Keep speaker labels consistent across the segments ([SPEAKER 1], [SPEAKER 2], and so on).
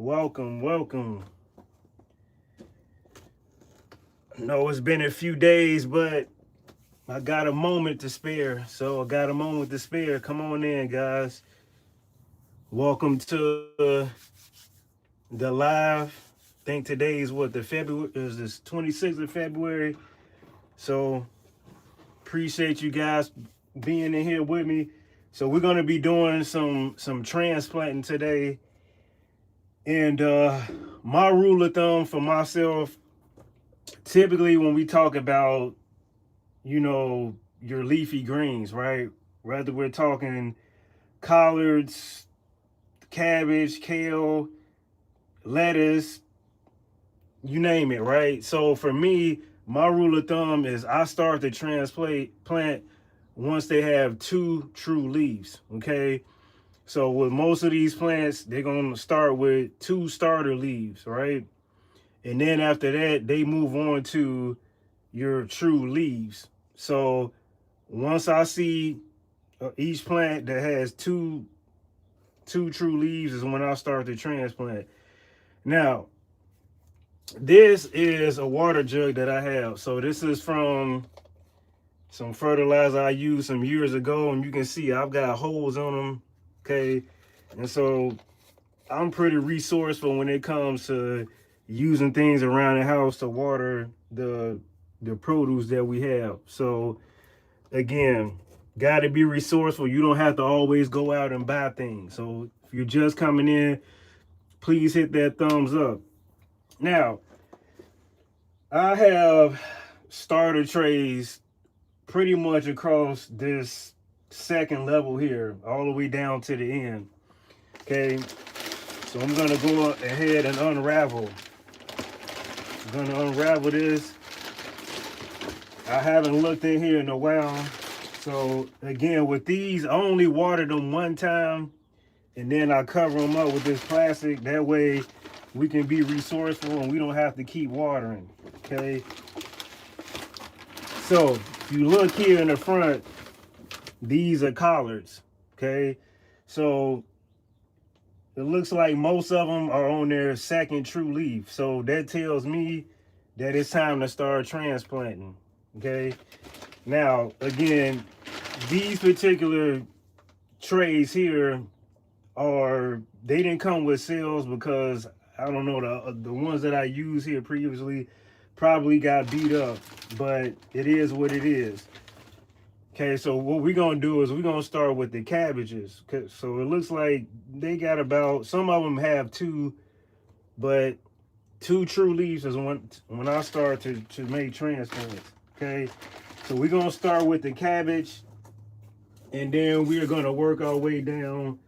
[SPEAKER 1] welcome, welcome. I know it's been a few days, but I got a moment to spare. So I got a moment to spare. Come on in, guys. Welcome to the live. I think today is what, the February is this 26th of February. So appreciate you guys being in here with me. So we're gonna be doing some transplanting today. And my rule of thumb for myself, typically when we talk about, your leafy greens, right? Whether we're talking collards, cabbage, kale, lettuce, you name it, right? So for me, my rule of thumb is I start the transplant once they have two true leaves, okay? So with most of these plants, they're going to start with two starter leaves, right? And then after that, they move on to your true leaves. So once I see each plant that has two true leaves is when I start the transplant. Now, this is a water jug that I have. So this is from some fertilizer I used some years ago, and you can see I've got holes on them, okay? And so I'm pretty resourceful when it comes to using things around the house to water the produce that we have. So again, got to be resourceful. You don't have to always go out and buy things. So if you're just coming in, please hit that thumbs up. Now, I have starter trays pretty much across this second level here, all the way down to the end. Okay, so I'm gonna go ahead and unravel. I'm gonna unravel this. I haven't looked in here in a while. So again, with these, I only watered them one time, and then I cover them up with this plastic. That way we can be resourceful and we don't have to keep watering, okay? So if you look here in the front, these are collards, okay? So it looks like most of them are on their second true leaf. So that tells me that it's time to start transplanting, okay? Now, again, these particular trays here they didn't come with sales because I don't know, the ones that I used here previously probably got beat up, but it is what it is. Okay, so what we're gonna do is we're gonna start with the cabbages. Okay, so it looks like they got about, some of them have two, but two true leaves is when I start to make transplants. Okay, so we're gonna start with the cabbage, and then we're gonna work our way down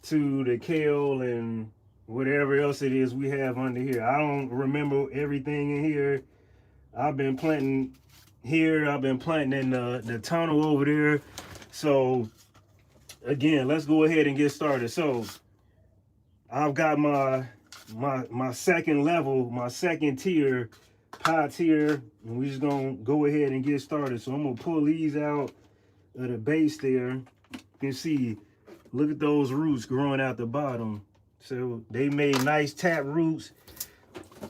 [SPEAKER 1] to the kale and whatever else it is we have under here. I don't remember everything in here. I've been planting here. I've been planting in the tunnel over there. So again, let's go ahead and get started. So I've got my second level, my second tier pots here, and we're just gonna go ahead and get started. So I'm gonna pull these out of the base there. You can see, look at those roots growing out the bottom. So they made nice tap roots.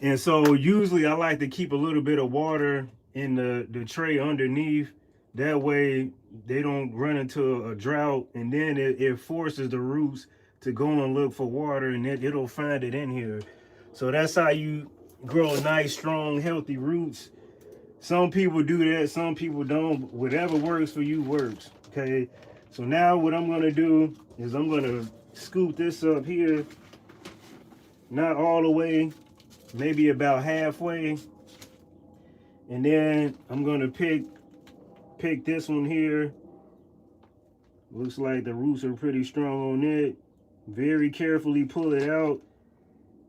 [SPEAKER 1] And so usually I like to keep a little bit of water in the tray underneath. That way they don't run into a drought, and then it forces the roots to go and look for water, and it'll find it in here. So that's how you grow nice, strong, healthy roots. Some people do that, some people don't. Whatever works for you works, okay? So now what I'm gonna do is I'm gonna scoop this up here, not all the way, maybe about halfway. And then I'm gonna pick this one here. Looks like the roots are pretty strong on it. Very carefully pull it out.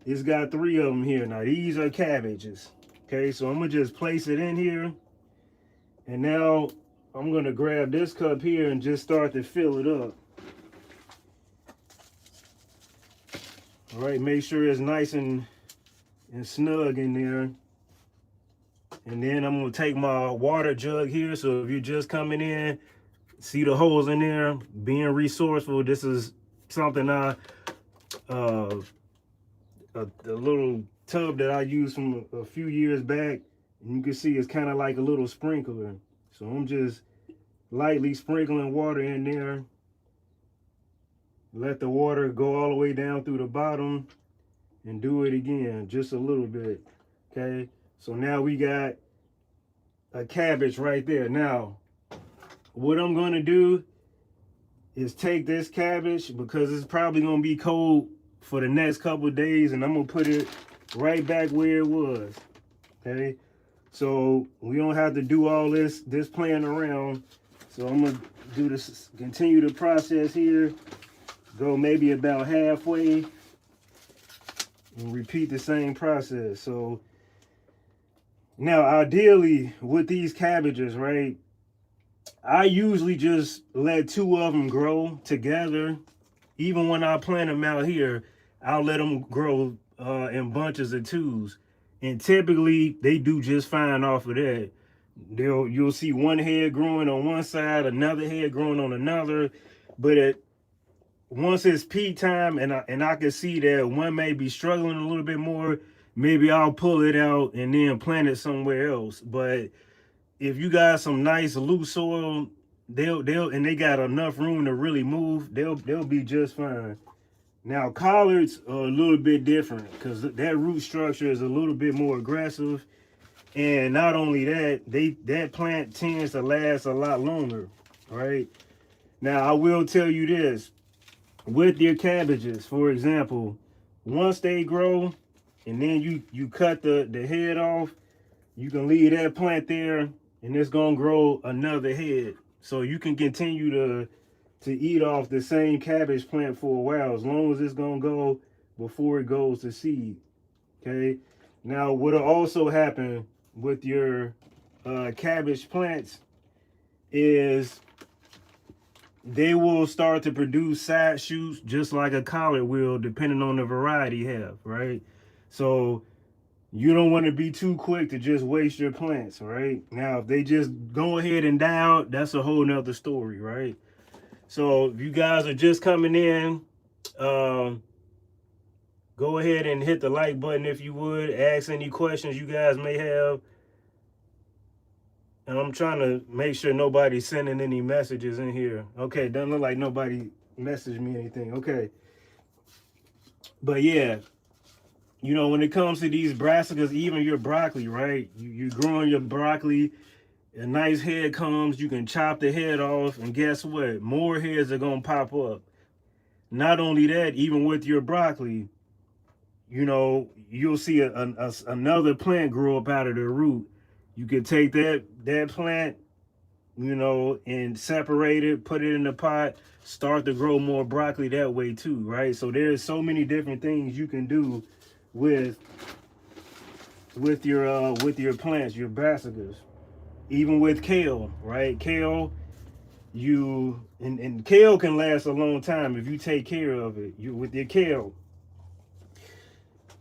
[SPEAKER 1] It's got three of them here. Now these are cabbages. Okay, so I'm gonna just place it in here. And now I'm gonna grab this cup here and just start to fill it up. All right, make sure it's nice and snug in there. And then I'm gonna take my water jug here. So if you're just coming in, see the holes in there, being resourceful. This is something I a little tub that I used from a few years back, and you can see it's kind of like a little sprinkler. So I'm just lightly sprinkling water in there. Let the water go all the way down through the bottom, and do it again, just a little bit. Okay, so now we got a cabbage right there. Now, what I'm gonna do is take this cabbage, because it's probably gonna be cold for the next couple of days, and I'm gonna put it right back where it was. Okay, so we don't have to do all this playing around. So I'm gonna do this, continue the process here, go maybe about halfway, and repeat the same process. So now, ideally with these cabbages, right, I usually just let two of them grow together. Even when I plant them out here, I'll let them grow in bunches of twos, and typically they do just fine off of that. You'll see one head growing on one side, another head growing on another, but once it's peak time, and I can see that one may be struggling a little bit more, maybe I'll pull it out and then plant it somewhere else. But if you got some nice loose soil, and they got enough room to really move, they'll be just fine. Now collards are a little bit different, because that root structure is a little bit more aggressive, and not only that, that plant tends to last a lot longer, right? Now I will tell you this, with your cabbages, for example, once they grow and then you cut the head off, you can leave that plant there, and it's gonna grow another head. So you can continue to eat off the same cabbage plant for a while, as long as it's gonna go before it goes to seed. Okay. Now what'll also happen with your cabbage plants is they will start to produce side shoots just like a collard will, depending on the variety you have, right? So you don't want to be too quick to just waste your plants, right? Now, if they just go ahead and die out, that's a whole nother story, right? So if you guys are just coming in, go ahead and hit the like button if you would. Ask any questions you guys may have. And I'm trying to make sure nobody's sending any messages in here. Okay, doesn't look like nobody messaged me anything. Okay. But yeah, you know, when it comes to these brassicas, even your broccoli, right? You're growing your broccoli, a nice head comes, you can chop the head off, and guess what? More heads are going to pop up. Not only that, even with your broccoli, you know, you'll see another plant grow up out of the root. You can take that plant, you know, and separate it, put it in the pot, start to grow more broccoli that way too, right? So there's so many different things you can do with your plants, your brassicas. Even with kale, right? Kale, and kale can last a long time if you take care of it. With your kale,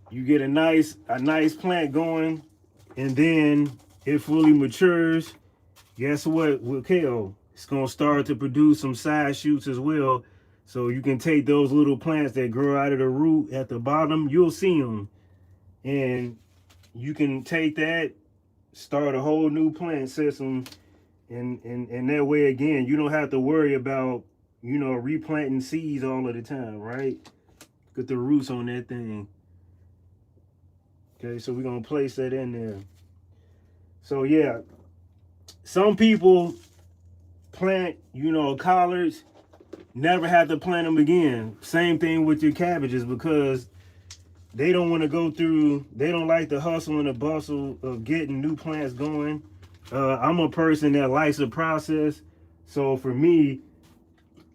[SPEAKER 1] you get a nice plant going, and then it fully matures. Guess what? With kale, it's gonna start to produce some side shoots as well. So you can take those little plants that grow out of the root at the bottom. You'll see them, and you can take that, start a whole new plant system, and that way, again, you don't have to worry about, you know, replanting seeds all of the time, right? Get the roots on that thing. Okay, so we're gonna place that in there. So yeah, some people plant, you know, collards, never have to plant them again. Same thing with your cabbages, because they don't want to go through, they don't like the hustle and the bustle of getting new plants going. I'm a person that likes the process. So for me,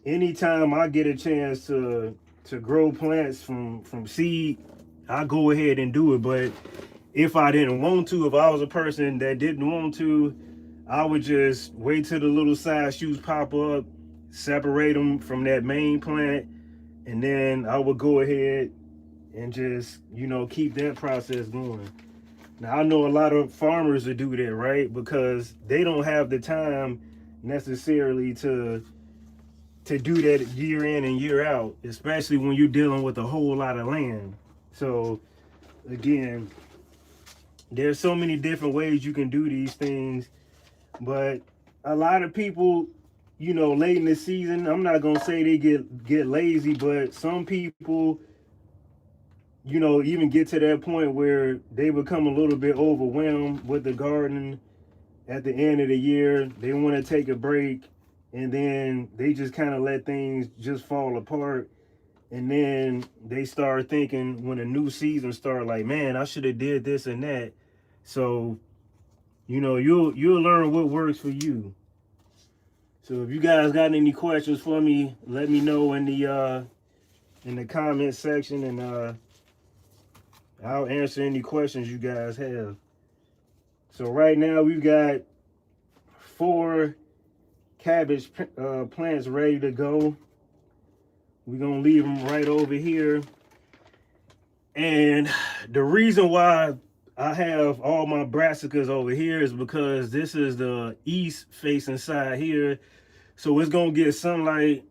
[SPEAKER 1] anytime I get a chance to grow plants from seed, I go ahead and do it. But if I didn't want to, if I was a person that didn't want to, I would just wait till the little side shoots pop up, separate them from that main plant, and then I would go ahead and just, you know, keep that process going. Now, I know a lot of farmers that do that, right? Because they don't have the time necessarily to do that year in and year out, especially when you're dealing with a whole lot of land. So again, there's so many different ways you can do these things, but a lot of people, you know, late in the season, I'm not gonna say they get lazy, but some people, you know, even get to that point where they become a little bit overwhelmed with the garden at the end of the year. They want to take a break, and then they just kind of let things just fall apart. And then they start thinking when a new season start, like, man, I should have did this and that. So, you know, you'll learn what works for you. So if you guys got any questions for me, let me know in the comment section, and I'll answer any questions you guys have. So right now we've got 4 cabbage plants ready to go. We're gonna leave them right over here. And the reason why I have all my brassicas over here is because this is the east facing side here. So it's gonna get sunlight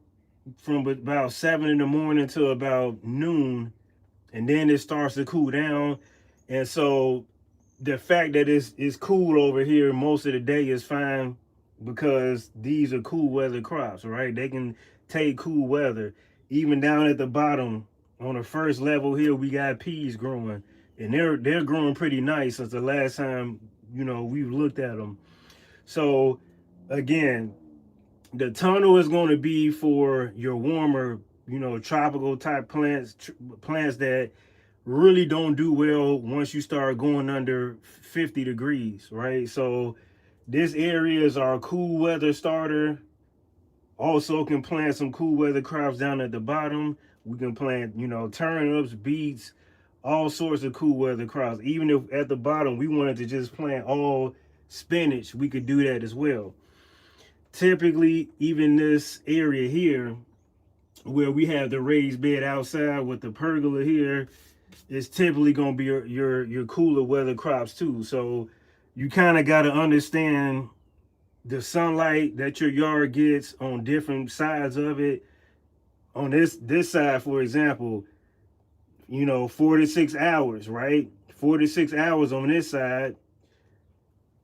[SPEAKER 1] from about 7 in the morning to about noon, and then it starts to cool down. And so the fact that it's cool over here most of the day is fine, because these are cool weather crops, right? They can take cool weather. Even down at the bottom on the first level here, we got peas growing, and they're growing pretty nice since the last time, you know, we've looked at them. So again, the tunnel is going to be for your warmer, you know, tropical type plants, plants that really don't do well once you start going under 50 degrees, right? So this area is our cool weather starter. Also can plant some cool weather crops down at the bottom. We can plant, you know, turnips, beets, all sorts of cool weather crops. Even if at the bottom we wanted to just plant all spinach, we could do that as well. Typically, even this area here, where we have the raised bed outside with the pergola here, is typically going to be your cooler weather crops too. So you kind of got to understand the sunlight that your yard gets on different sides of it. On this side, for example, you know, 4 to 6 hours, right? 4 to 6 hours on this side.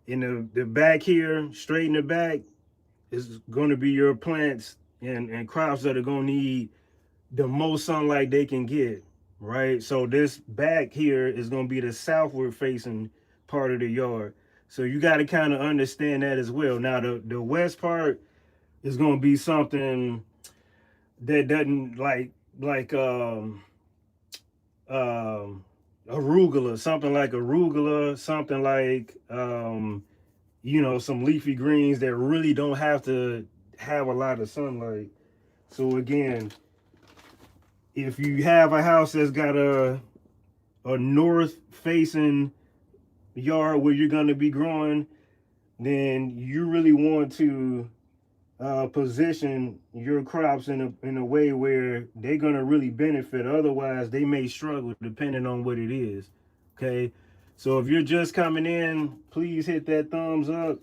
[SPEAKER 1] In the back here, straight in the back, is going to be your plants and crops that are going to need the most sunlight they can get, right? So this back here is going to be the southward facing part of the yard. So you got to kind of understand that as well. Now the west part is going to be something that doesn't um arugula, something like you know, some leafy greens that really don't have to have a lot of sunlight. So again, if you have a house that's got a north facing yard where you're going to be growing, then you really want to position your crops in a way where they're going to really benefit. Otherwise, they may struggle depending on what it is. Okay. So if you're just coming in, please hit that thumbs up.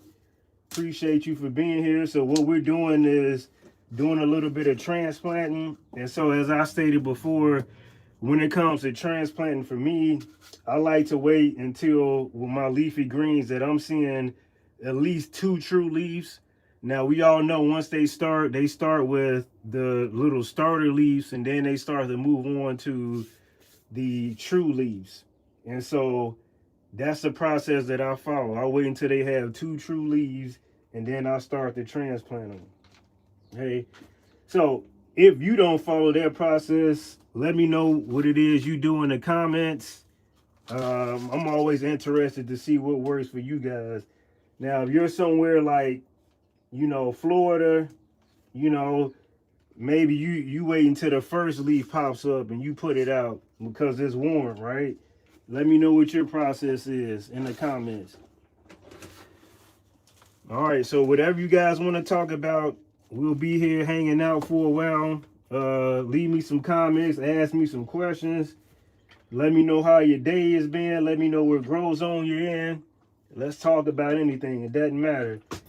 [SPEAKER 1] Appreciate you for being here. So what we're doing is doing a little bit of transplanting. And so as I stated before, when it comes to transplanting for me, I like to wait until with my leafy greens that I'm seeing at least 2 true leaves. Now we all know once they start with the little starter leaves, and then they start to move on to the true leaves. And so that's the process that I follow. I wait until they have 2 true leaves, and then I start to transplant them. Hey, so if you don't follow that process, let me know what it is you do in the comments. I'm always interested to see what works for you guys. Now, if you're somewhere like, you know, Florida, you know, maybe you wait until the first leaf pops up and you put it out because it's warm, right? Let me know what your process is in the comments. All right, so whatever you guys want to talk about, we'll be here hanging out for a while. Leave me some comments, ask me some questions. Let me know how your day has been. Let me know what grow zone you're in. Let's talk about anything. It doesn't matter. It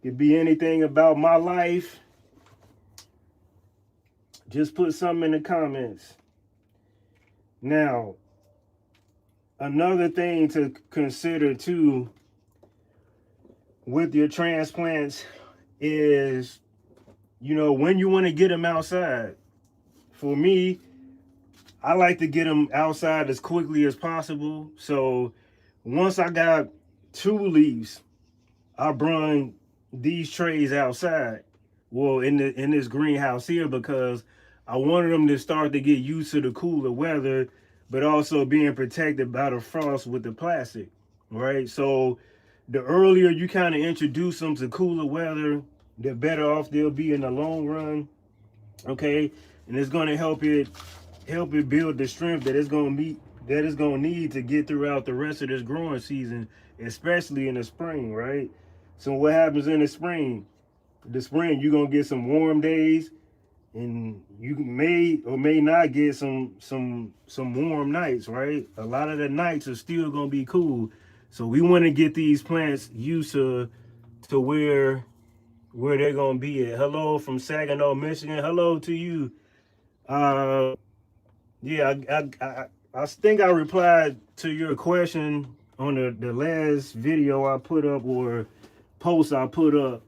[SPEAKER 1] could be anything about my life. Just put something in the comments. Now, another thing to consider too with your transplants is, you know, when you want to get them outside. For me, I like to get them outside as quickly as possible. So once I got 2 leaves, I brung these trays outside. Well, in this greenhouse here, because I wanted them to start to get used to the cooler weather, but also being protected by the frost with the plastic, right? So the earlier you kind of introduce them to cooler weather, the better off they'll be in the long run. Okay, and it's going to help it build the strength that it's going to need to get throughout the rest of this growing season, especially in the spring, right? So what happens in the spring? The spring you're going to get some warm days, and you may or may not get some warm nights, right? A lot of the nights are still going to be cool. So we want to get these plants used to where they're going to be at. Hello from Saginaw, Michigan. Hello to you. Uh yeah, I think I replied to your question on the last video I put up, or post I put up.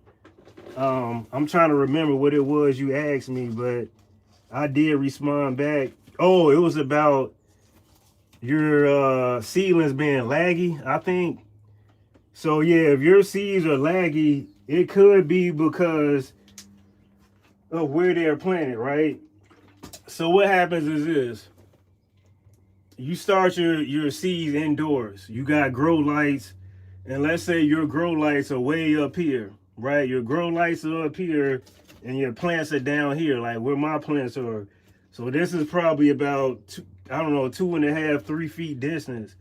[SPEAKER 1] I'm trying to remember what it was you asked me, but I did respond back. Oh, it was about your seedlings being laggy, I think. So yeah, if your seeds are laggy, it could be because of where they're planted, right? So what happens is this: you start your seeds indoors. You got grow lights, and let's say your grow lights are way up here, right? Your grow lights are up here, and your plants are down here, like where my plants are. So this is probably about I don't know, 2.5, 3 feet distance.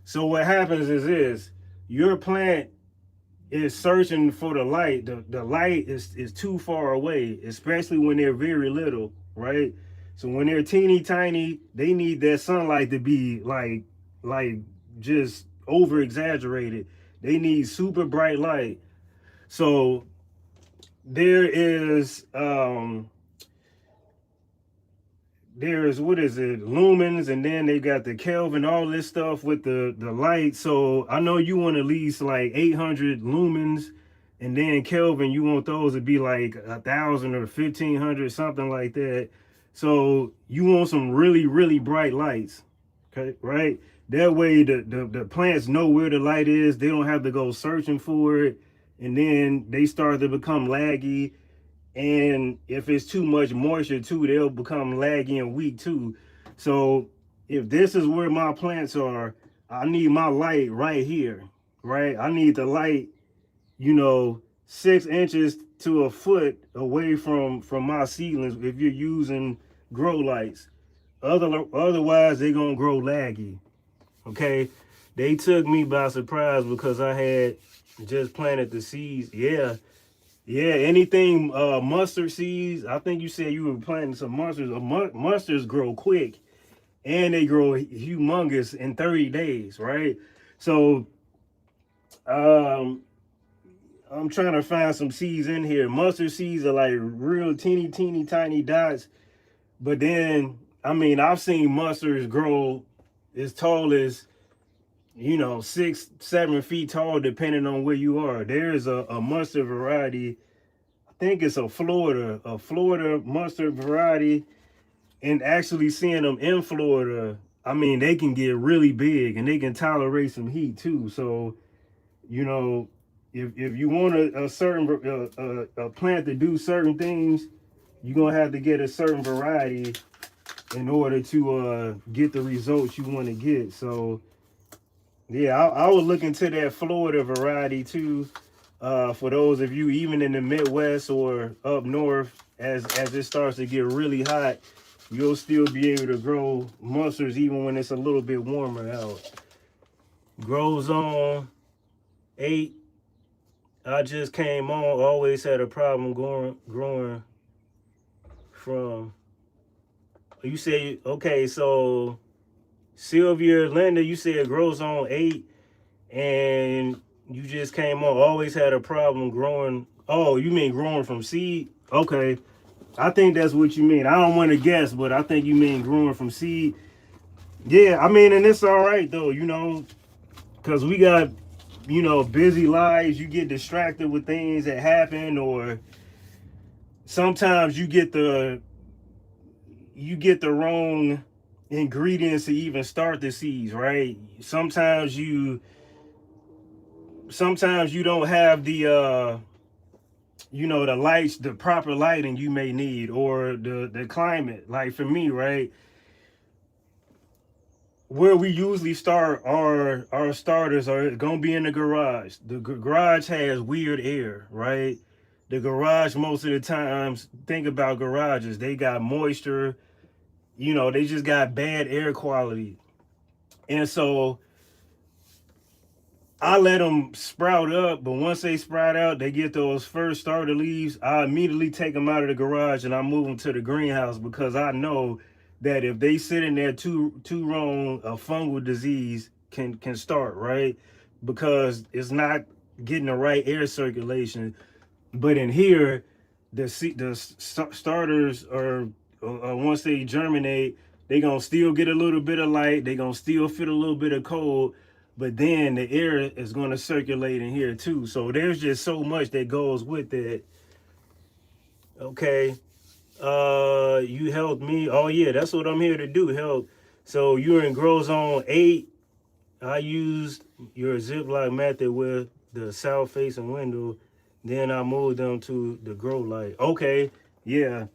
[SPEAKER 1] So what happens is this: your plant is searching for the light. The light is too far away, especially when they're very little, right? So when they're teeny tiny, they need that sunlight to be like just over exaggerated. They need super bright light. So there is there's, what is it, lumens, and then they got the Kelvin, all this stuff with the light. So I know you want at least like 800 lumens, and then Kelvin, you want those to be like 1,000 or 1,500, something like that. So you want some really bright lights, okay, right? That way the plants know where the light is. They don't have to go searching for it, and then they start to become laggy. And if it's too much moisture too, they'll become laggy and weak too. So if this is where my plants are, I need my light right here, right? I need the light, 6 inches to a foot away from my seedlings if you're using grow lights. Otherwise, they're gonna grow laggy. Okay, they took me by surprise because I had just planted the seeds. Yeah, anything mustard seeds. I think you said you were planting some mustards. Mustards grow quick, and they grow humongous in 30 days, right? So um, I'm trying to find some seeds in here. Mustard seeds are like real teeny tiny dots. But then, I mean, I've seen mustards grow as tall as 6, 7 feet tall, depending on where you are. There's a mustard variety. I think it's a Florida mustard variety, and actually seeing them in Florida, I mean, they can get really big and they can tolerate some heat too. So, if you want a certain a plant to do certain things, you're gonna have to get a certain variety in order to get the results you want to get. So, yeah, I would look into that Florida variety too. For those of you even in the Midwest or up north, as it starts to get really hot, you'll still be able to grow mustards even when it's a little bit warmer out. Grows on 8. I just came on. Always had a problem growing from. You say okay, so Sylvia Linda, you said grows on 8, and you just came on. Always had a problem growing. Oh, you mean growing from seed? Okay, I think that's what you mean. I don't want to guess, but I think you mean growing from seed. Yeah, I mean, and it's all right though, you know, because we got, you know, busy lives. You get distracted with things that happen, or sometimes you get the wrong ingredients to even start the seeds, right? Sometimes you don't have the you know, the lights, the proper lighting you may need, or the climate. Like for me, right, where we usually start our starters are gonna be in the garage. The garage has weird air, right? The garage, most of the times, think about garages, they got moisture, you know, they just got bad air quality. And so I let them sprout up, but once they sprout out, they get those first starter leaves. I immediately take them out of the garage and I move them to the greenhouse, because I know that if they sit in there too long, a fungal disease can start, right? Because it's not getting the right air circulation. But in here, the starters are once they germinate, they gonna still get a little bit of light. They gonna still feel a little bit of cold, but then the air is gonna circulate in here too. So there's just so much that goes with it. Okay. You helped me. Oh yeah, that's what I'm here to do. Help. So you're in grow zone 8. I used your Ziploc method with the south facing window. Then I moved them to the grow light. Okay, yeah,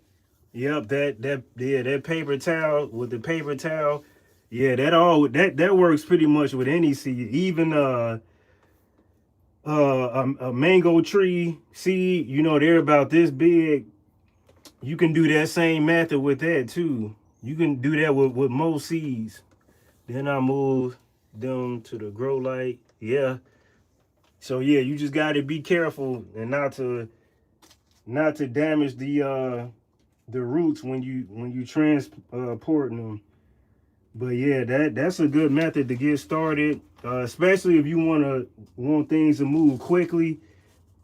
[SPEAKER 1] yep. That paper towel with the paper towel. Yeah, that works pretty much with any seed. Even a mango tree seed. You know, they're about this big. You can do that same method with that too. You can do that with most seeds. Then I move them to the grow light. Yeah. So yeah, you just got to be careful and not to damage the roots when you transporting them. But yeah, that's a good method to get started, especially if you want things to move quickly.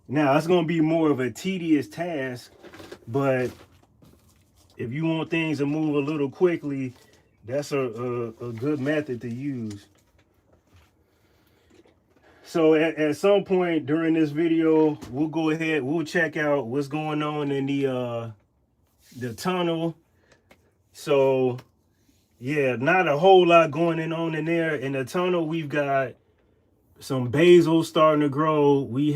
[SPEAKER 1] Now it's gonna be more of a tedious task, but if you want things to move a little quickly, that's a good method to use. So at some point during this video, we'll go ahead, we'll check out what's going on in the tunnel. So yeah, not a whole lot going on in there. In the tunnel, we've got some basil starting to grow. We've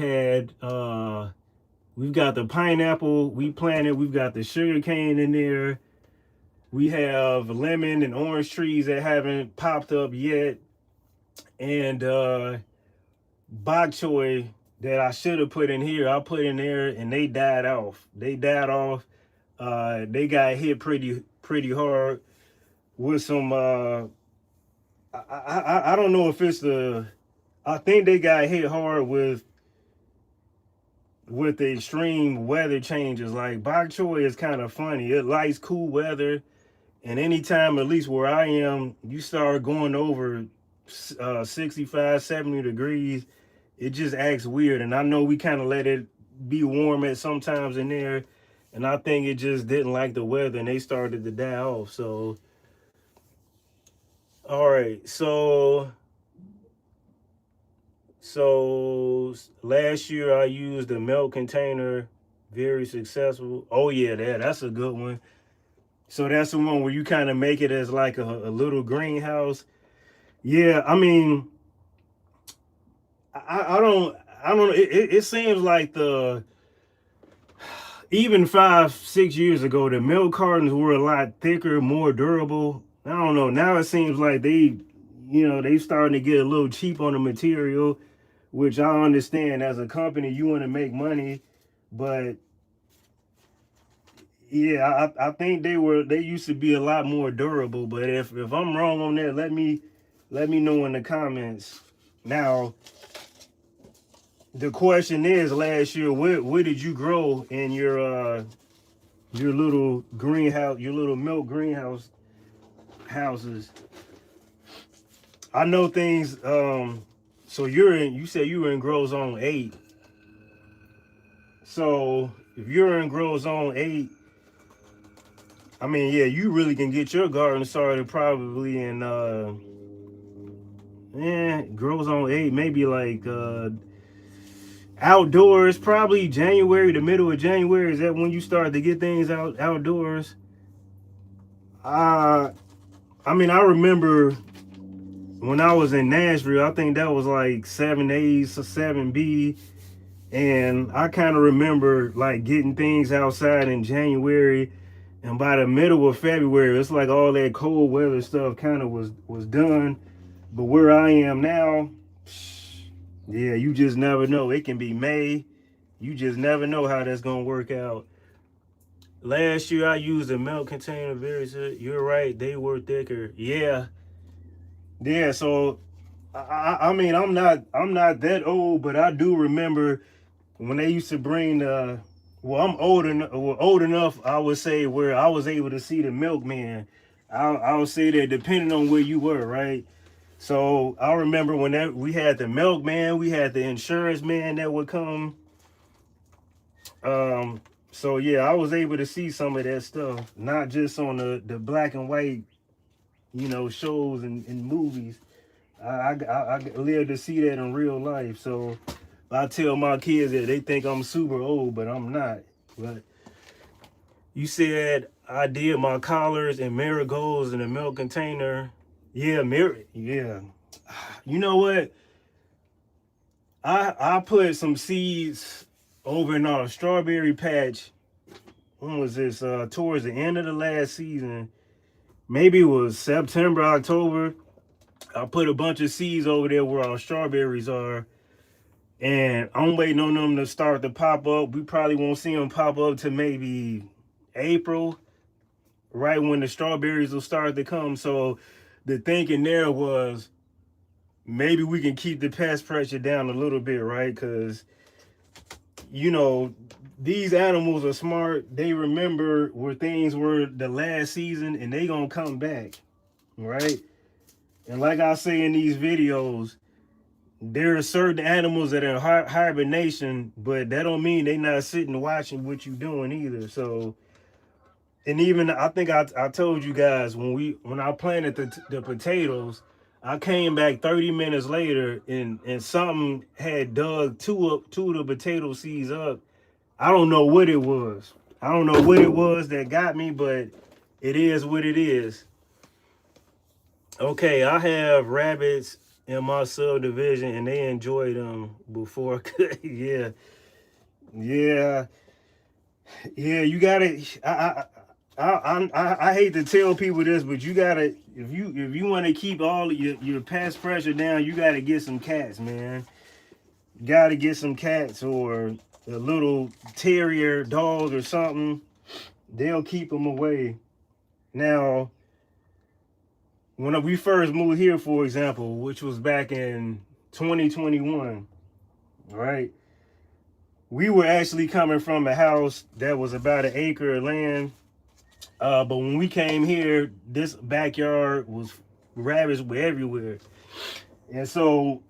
[SPEAKER 1] got the pineapple we planted. We've got the sugar cane in there. We have lemon and orange trees that haven't popped up yet. And bok choy that I should have put in here, I put in there and they died off. They died off. They got hit pretty hard with some I don't know if it's I think they got hit hard with the extreme weather changes. Like bok choy is kind of funny. It likes cool weather, and anytime, at least where I am, you start going over 65, 70 degrees, it just acts weird. And I know we kind of let it be warm at sometimes in there, and I think it just didn't like the weather and they started to die off. So all right, so last year I used a milk container, very successful. Oh yeah, that's a good one. So that's the one where you kind of make it as like a little greenhouse. Yeah, I mean, I don't. It seems like the even 5, 6 years ago, the milk cartons were a lot thicker, more durable. I don't know. Now it seems like they starting to get a little cheap on the material, which I understand. As a company, you want to make money, but yeah, I think they used to be a lot more durable. But if I'm wrong on that, let me know in the comments. Now the question is, last year, what did you grow in your little greenhouse, your little milk greenhouse houses? I know things. So you said you were in grow zone 8. So if you're in grow zone 8, I mean, yeah, you really can get your garden started probably in it grows on 8, maybe like outdoors, probably January, the middle of January. Is that when you start to get things outdoors? Uh I mean, I remember when I was in Nashville, I think that was like 7A, 7B. And I kind of remember like getting things outside in January, and by the middle of February, it's like all that cold weather stuff kind of was done. But where I am now, yeah, you just never know. It can be May. You just never know how that's gonna work out. Last year I used a milk container. You're right, they were thicker. Yeah, yeah. So I mean, I'm not that old, but I do remember when they used to bring well, I'm old enough, I would say, where I was able to see the milkman. I would say that depending on where you were, right? So I remember when we had the milkman, we had the insurance man that would come. Um, so yeah, I was able to see some of that stuff, not just on the black and white, shows and movies. I lived to see that in real life. So I tell my kids that they think I'm super old, but I'm not. But you said I did my collars and marigolds in a milk container. Yeah, yeah. You know what? I put some seeds over in our strawberry patch. When was this? Towards the end of the last season. Maybe it was September, October. I put a bunch of seeds over there where our strawberries are. And I'm waiting on them to start to pop up. We probably won't see them pop up to maybe April, right when the strawberries will start to come. So the thinking there was maybe we can keep the pest pressure down a little bit, right? Because, you know, these animals are smart. They remember where things were the last season and they gonna come back, right? And like I say in these videos, there are certain animals that are in hibernation, but that don't mean they not sitting watching what you doing either. So, and even I think I told you guys when I planted the potatoes, I came back 30 minutes later and something had dug two of the potato seeds up. I don't know what it was. I don't know what it was that got me, but it is what it is. Okay, I have rabbits in my subdivision and they enjoy them before. Yeah, yeah, yeah. You gotta. I hate to tell people this, but you gotta if you want to keep all of your pest pressure down, you gotta get some cats, man. You gotta get some cats or a little terrier dog or something. They'll keep them away. Now, when we first moved here, for example, which was back in 2021, right? We were actually coming from a house that was about an acre of land. But when we came here, this backyard was rabbits were everywhere. And so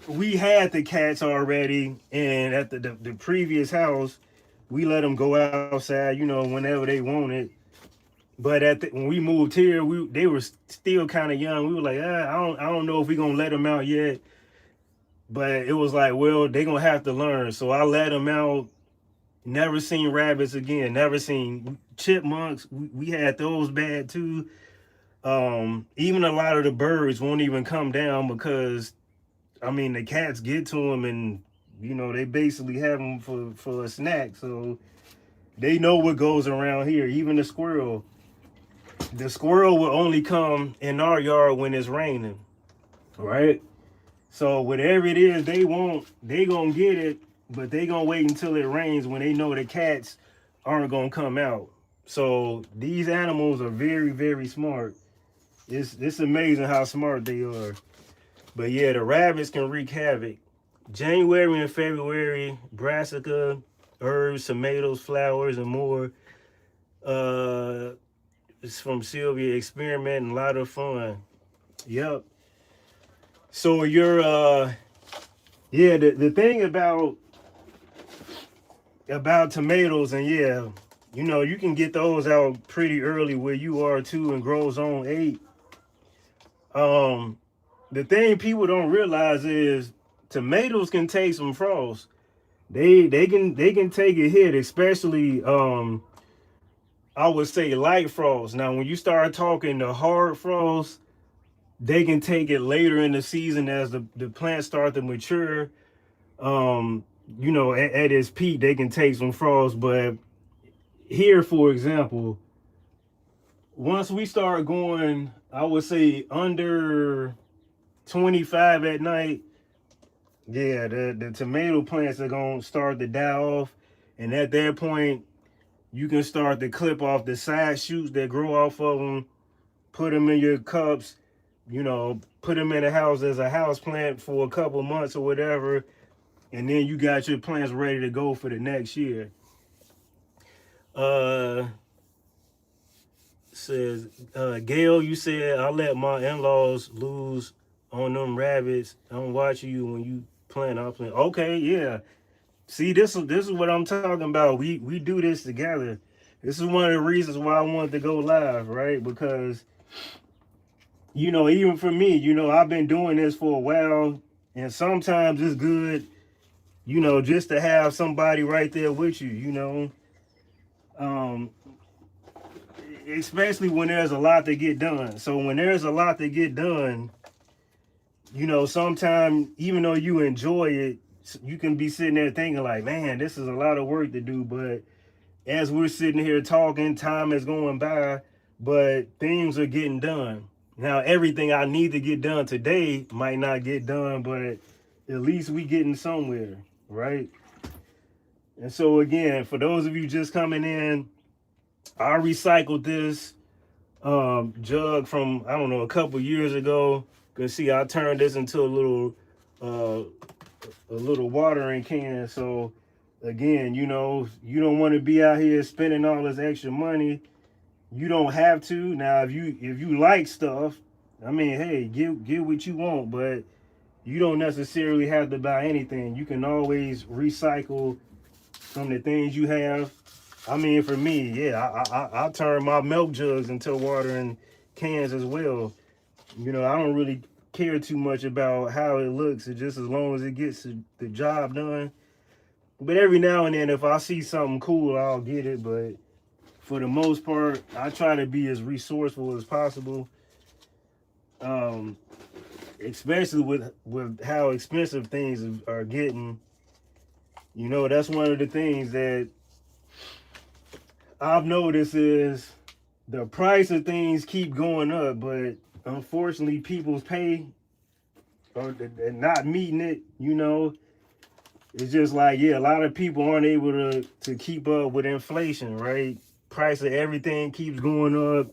[SPEAKER 1] we had the cats already. And at the previous house, we let them go outside, whenever they wanted. But when we moved here, they were still kind of young. We were like, I don't know if we're gonna let them out yet. But it was like, well, they're gonna have to learn. So I let them out. Never seen rabbits again. Never seen chipmunks. We had those bad too. Even a lot of the birds won't even come down because, I mean, the cats get to them and they basically have them for a snack. So they know what goes around here. Even the squirrel. The squirrel will only come in our yard when it's raining, right? So whatever it is they want, they gonna get it, but they gonna wait until it rains when they know the cats aren't gonna come out. So these animals are very, very smart. It's amazing how smart they are. But yeah, the rabbits can wreak havoc. January and February, brassica, herbs, tomatoes, flowers, and more. It's from Sylvia. Experiment and a lot of fun. Yep. So you're the thing about tomatoes, and yeah, you know, you can get those out pretty early where you are too and grow zone 8. Um, the thing people don't realize is tomatoes can take some frost. They can take a hit, especially I would say light frost. Now when you start talking the hard frost, they can take it later in the season as the plants start to mature. Um, you know, at its peak, they can take some frost. But here, for example, once we start going, I would say under 25 at night, yeah, the tomato plants are gonna start to die off. And at that point, you can start to clip off the side shoots that grow off of them, put them in your cups, you know, put them in the house as a house plant for a couple months or whatever, and then you got your plants ready to go for the next year. Uh says Gail, you said I let my in-laws lose on them rabbits. I'm watching you when you plant. I'm playing. Okay, yeah. See, this is what I'm talking about. We do this together. This is one of the reasons why I wanted to go live, right? Because you know, even for me, you know, I've been doing this for a while, and sometimes it's good, you know, just to have somebody right there with you, you know. Um, Especially when there's a lot to get done. So when there's a lot to get done, you know, sometimes even though you enjoy it, you can be sitting there thinking like, man, this is a lot of work to do. But as we're sitting here talking, time is going by, but things are getting done. Now, everything I need to get done today might not get done, but at least we getting somewhere, right? And so again, for those of you just coming in, I recycled this jug from, I don't know, a couple years ago. You can see I turned this into uh a little watering can. So again, you know, you don't want to be out here spending all this extra money. You don't have to. Now if you like stuff, I mean, hey, get what you want, but you don't necessarily have to buy anything. You can always recycle from the things you have. I mean, for me, yeah, I turn my milk jugs into watering cans as well. You know, I don't really care too much about how it looks. It just as long as it gets the job done. But every now and then, if I see something cool, I'll get it. But for the most part, I try to be as resourceful as possible. Um, Especially with how expensive things are getting. You know, that's one of the things that I've noticed is the price of things keep going up, but unfortunately, people's pay or they're not meeting it. You know, it's just like, yeah, a lot of people aren't able to keep up with inflation, right? Price of everything keeps going up.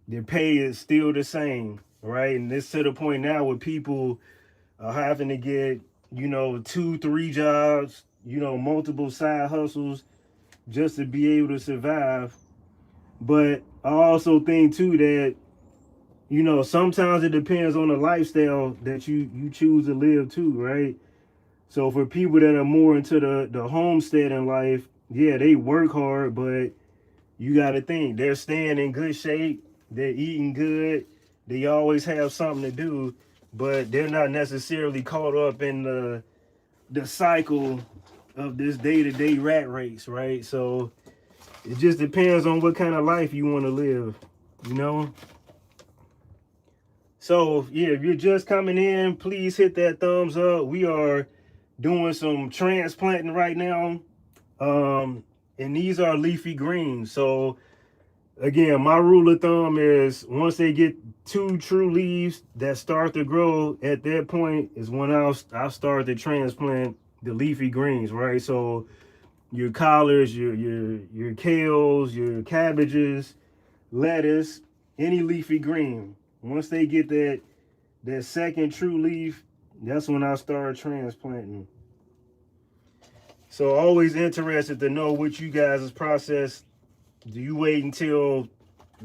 [SPEAKER 1] Their pay is still the same, right? And it's to the point now where people are having to get, you know, 2, 3 jobs, you know, multiple side hustles just to be able to survive. But I also think too that, you know, sometimes it depends on the lifestyle that you choose to live too, right? So for people that are more into the homesteading life, yeah, they work hard, but you got to think they're staying in good shape, they're eating good, they always have something to do, but they're not necessarily caught up in the cycle of this day-to-day rat race, right? So it just depends on what kind of life you want to live, you know? So, yeah, if you're just coming in, please hit that thumbs up. We are doing some transplanting right now. And these are leafy greens. So, again, my rule of thumb is once they get 2 true leaves that start to grow, at that point is when I'll start to transplant the leafy greens, right? So, your collards, your kales, your cabbages, lettuce, any leafy green. Once they get that second true leaf, that's when I start transplanting. So always interested to know what you guys' process. Do you wait until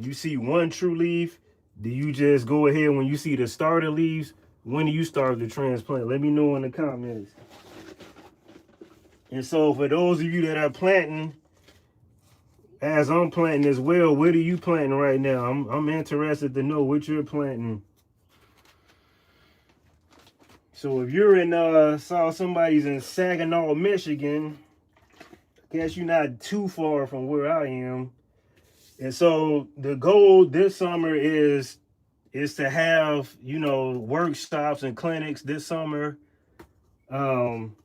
[SPEAKER 1] you see one true leaf? Do you just go ahead when you see the starter leaves? When do you start the transplant? Let me know in the comments. And so for those of you that are planting, as I'm planting as well, what are you planting right now? I'm interested to know what you're planting. So if you're in saw somebody's in Saginaw, Michigan, I guess you're not too far from where I am. And so the goal this summer is to have, you know, workshops and clinics this summer. Um,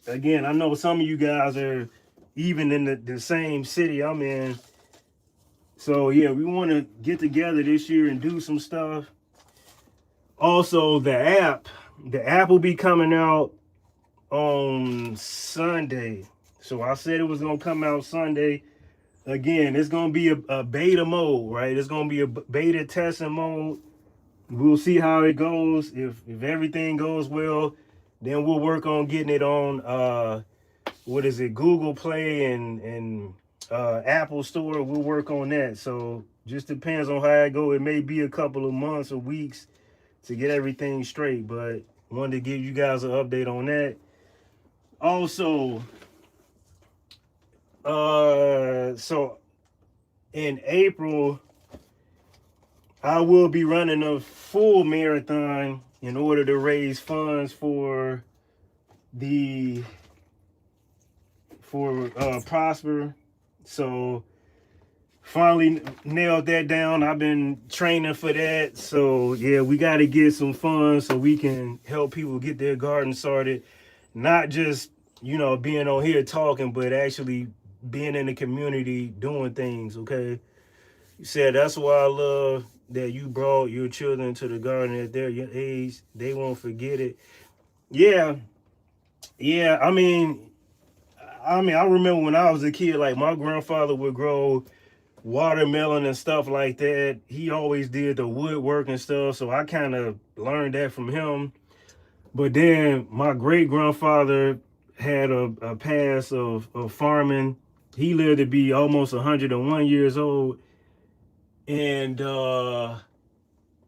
[SPEAKER 1] Again, I know some of you guys are even in the same city I'm in. So yeah, we want to get together this year and do some stuff. Also, the app will be coming out on Sunday. So I said it was gonna come out Sunday. Again, it's gonna be a beta mode, right? It's gonna be a beta testing mode. We'll see how it goes. If everything goes well, then we'll work on getting it on what is it, Google Play and Apple Store. We'll work on that. So just depends on how it go. It may be a couple of months or weeks to get everything straight, but wanted to give you guys an update on that. Also, so in April, I will be running a full marathon in order to raise funds the for Prosper. So finally nailed that down. I've been training for that. So yeah, we got to get some funds so we can help people get their garden started. Not just, you know, being on here talking, but actually being in the community doing things, okay? You said that's why I love that you brought your children to the garden at their age. They won't forget it. Yeah, yeah. I remember when I was a kid, like my grandfather would grow watermelon and stuff like that. He always did the woodwork and stuff, so I kind of learned that from him. But then my great grandfather had a past of farming. He lived to be almost 101 years old. And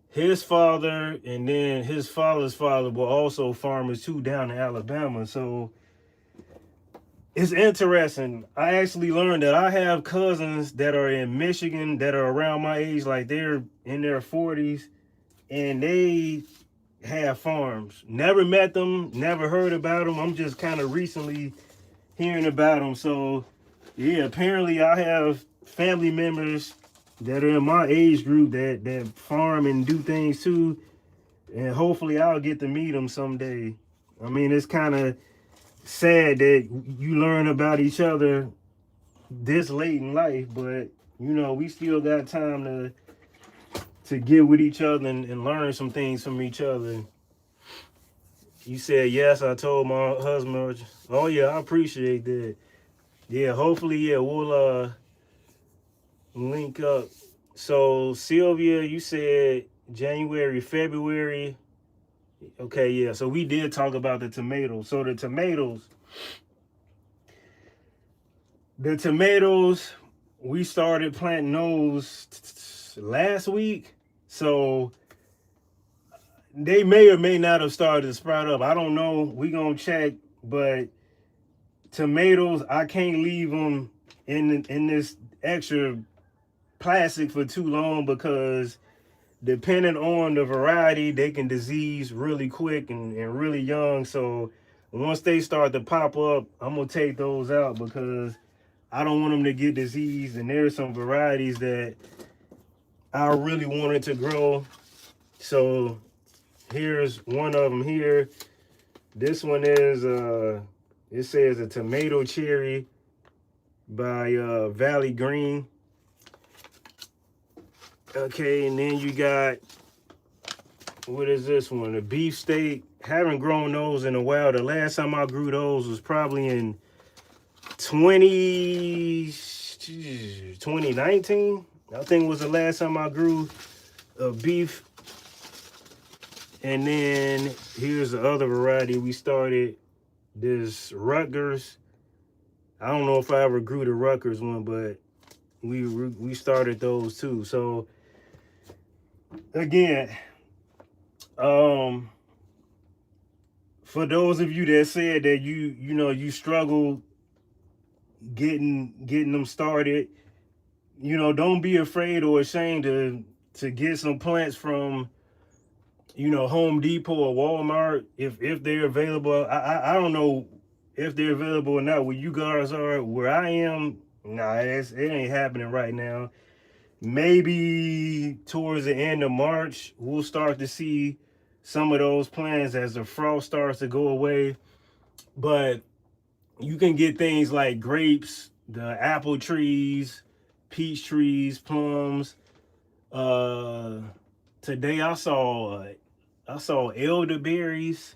[SPEAKER 1] his father and then his father's father were also farmers too down in Alabama. So it's interesting. I actually learned that I have cousins that are in Michigan that are around my age, like they're in their 40s, and they have farms. Never met them, never heard about them. I'm just kind of recently hearing about them. So yeah, apparently I have family members that are in my age group that farm and do things too, and hopefully I'll get to meet them someday. I mean, it's kind of sad that you learn about each other this late in life, but you know, we still got time to get with each other and learn some things from each other. You said yes, I told my husband. Oh yeah, I appreciate that. Yeah, hopefully, yeah, we'll link up. So Sylvia, you said January, February. Okay, yeah. So we did talk about the tomatoes. So the tomatoes, we started planting those last week. So they may or may not have started to sprout up. I don't know. We gonna check, but tomatoes, I can't leave them in this extra plastic for too long because depending on the variety, they can disease really quick and really young. So once they start to pop up, I'm gonna take those out because I don't want them to get diseased. And there's some varieties that I really wanted to grow. So here's one of them here. This one is it says a tomato cherry by Valley Green. Okay, and then you got, what is this one? A beefsteak. Haven't grown those in a while. The last time I grew those was probably in 2019. I think was the last time I grew a beef. And then here's the other variety we started. This Rutgers. I don't know if I ever grew the Rutgers one, but we started those too. So again, for those of you that said that you struggle getting them started. You know, don't be afraid or ashamed to get some plants from, you know, Home Depot or Walmart if they're available. I don't know if they're available or not. Where you guys are, where I am, nah, it ain't happening right now. Maybe towards the end of March, we'll start to see some of those plants as the frost starts to go away. But you can get things like grapes, the apple trees, peach trees, plums. Uh, Today I saw elderberries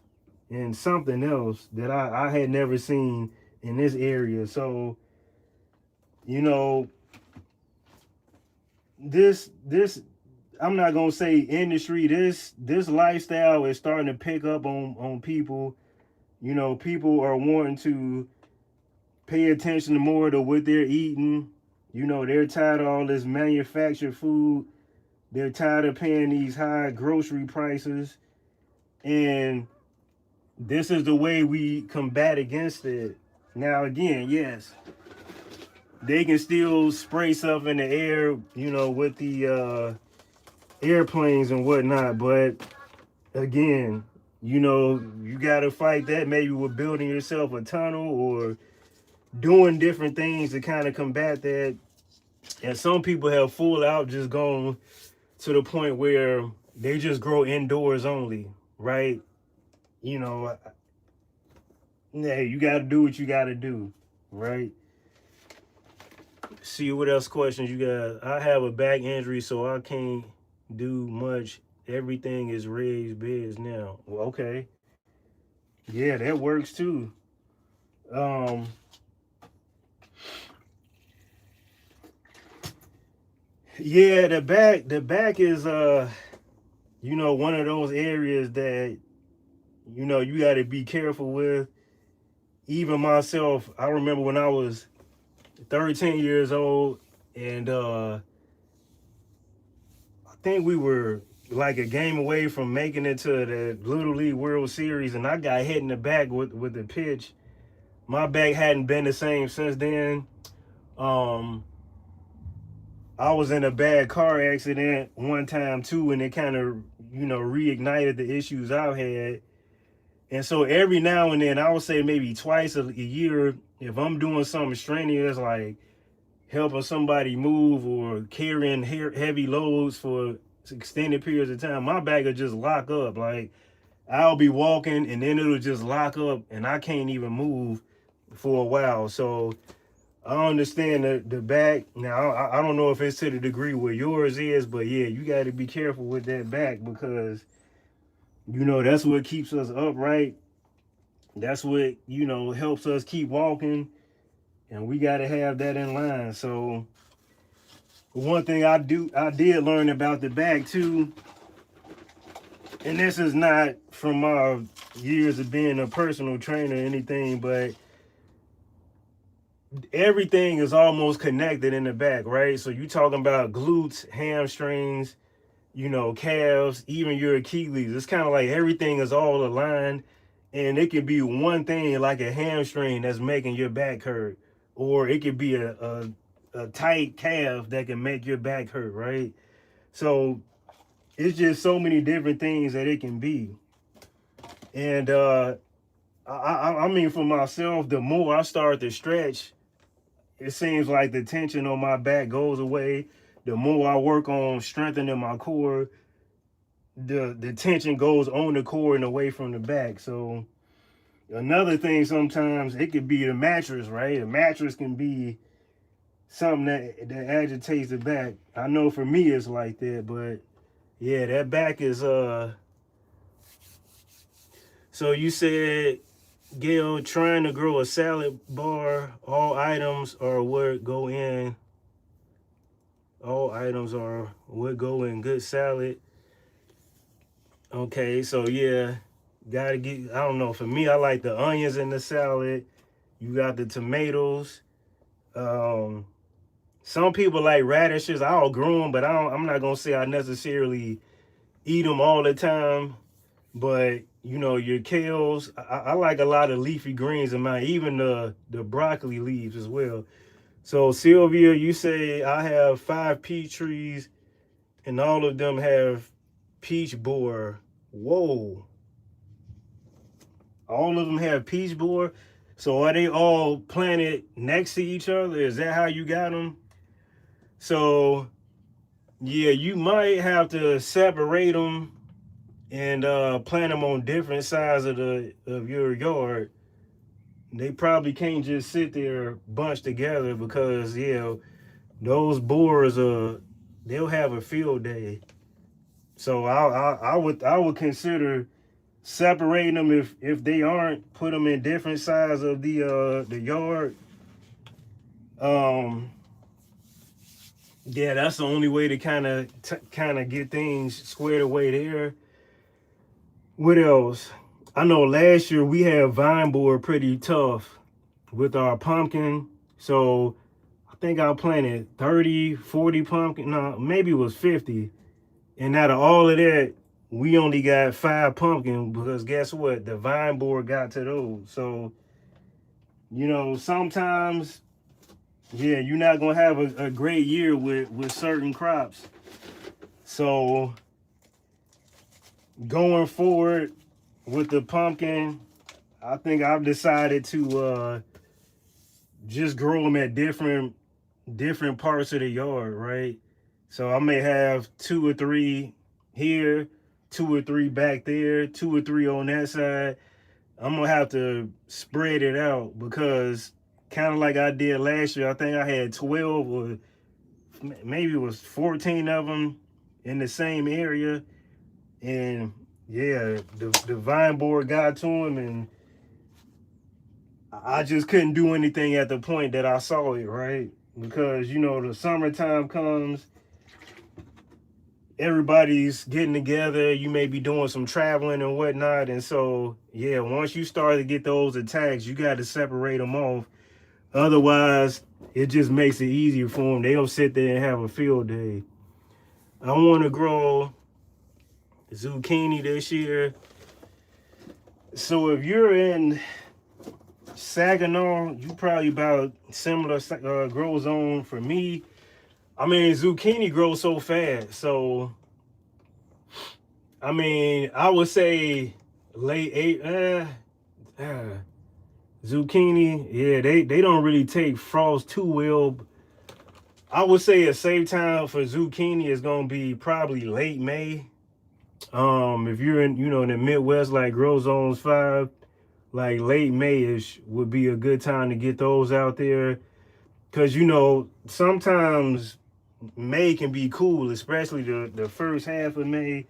[SPEAKER 1] and something else that I had never seen in this area. So, you know, this I'm not gonna say industry, this lifestyle is starting to pick up on people. You know, people are wanting to pay attention more to what they're eating. You know, they're tired of all this manufactured food. They're tired of paying these high grocery prices. And this is the way we combat against it. Now, again, yes, they can still spray stuff in the air, you know, with the airplanes and whatnot. But again, you know, you got to fight that maybe with building yourself a tunnel or doing different things to kind of combat that. And some people have full out just gone to the point where they just grow indoors only, right? You know, yeah, you got to do what you got to do, right? See what else questions you got. I have a back injury, so I can't do much. Everything is raised beds now. Well, okay. Yeah, that works too. Um, yeah, the back is you know, one of those areas that, you know, you got to be careful with. Even myself, I remember when I was 13 years old, and I think we were like a game away from making it to the Little League World Series, and I got hit in the back with the pitch. My back hadn't been the same since then. Um, I was in a bad car accident one time too, and it kind of, you know, reignited the issues I've had. And so every now and then, I would say maybe twice a year, if I'm doing something strenuous like helping somebody move or carrying heavy loads for extended periods of time, my back will just lock up. Like, I'll be walking and then it'll just lock up and I can't even move for a while. So I understand the back. Now, I don't know if it's to the degree where yours is, but yeah, you got to be careful with that back because, you know, that's what keeps us upright. That's what, you know, helps us keep walking. And we got to have that in line. So one thing I did learn about the back too, and this is not from my years of being a personal trainer or anything, but everything is almost connected in the back, right? So you talking about glutes, hamstrings, you know, calves, even your Achilles. It's kind of like everything is all aligned, and it could be one thing like a hamstring that's making your back hurt, or it could be a tight calf that can make your back hurt, right? So it's just so many different things that it can be. And I mean, for myself, the more I start to stretch, it seems like the tension on my back goes away. The more I work on strengthening my core, the tension goes on the core and away from the back. So another thing, sometimes it could be the mattress, right? A mattress can be something that agitates the back. I know for me it's like that, but yeah, that back is so you said, Gail, trying to grow a salad bar, all items are what go in. All items are what go in good salad. Okay, so yeah, gotta get, I don't know, for me, I like the onions in the salad. You got the tomatoes. Um, some people like radishes. I'll grow them, but I'm not gonna say I necessarily eat them all the time. But you know, your kales, I like a lot of leafy greens in mine, even the broccoli leaves as well. So Sylvia, you say I have 5 peach trees and all of them have peach borer. Whoa. All of them have peach borer. So are they all planted next to each other? Is that how you got them? So yeah, you might have to separate them and plant them on different sides of your yard. They probably can't just sit there bunched together because yeah, those borers they'll have a field day. So I would consider separating them if they aren't, put them in different sides of the yard. Um, yeah, that's the only way to kind of get things squared away there. What else? I know last year we had vine borer pretty tough with our pumpkin. So I think I planted 30, 40 pumpkin. No, maybe it was 50. And out of all of that, we only got 5 pumpkin because guess what? The vine borer got to those. So, you know, sometimes, yeah, you're not gonna have a great year with certain crops. So going forward with the pumpkin, I think I've decided to just grow them at different parts of the yard, right? So I may have 2 or 3 here, 2 or 3 back there, 2 or 3 on that side. I'm gonna have to spread it out because kind of like I did last year, I think I had 12 or maybe it was 14 of them in the same area. And yeah, the vine borer got to him, and I just couldn't do anything at the point that I saw it, right? Because you know the summertime comes, everybody's getting together. You may be doing some traveling and whatnot, and so yeah, once you start to get those attacks, you got to separate them off. Otherwise, it just makes it easier for them. They'll sit there and have a field day. I want to grow zucchini this year. So if you're in Saginaw, you probably about similar grow zone for me. I mean, zucchini grows so fast. So, I mean, I would say late eight. Zucchini, yeah, they don't really take frost too well. I would say a safe time for zucchini is gonna be probably late May. If you're in, you know, in the Midwest, like grow zones 5, like late Mayish would be a good time to get those out there. Cause you know, sometimes May can be cool, especially the first half of May.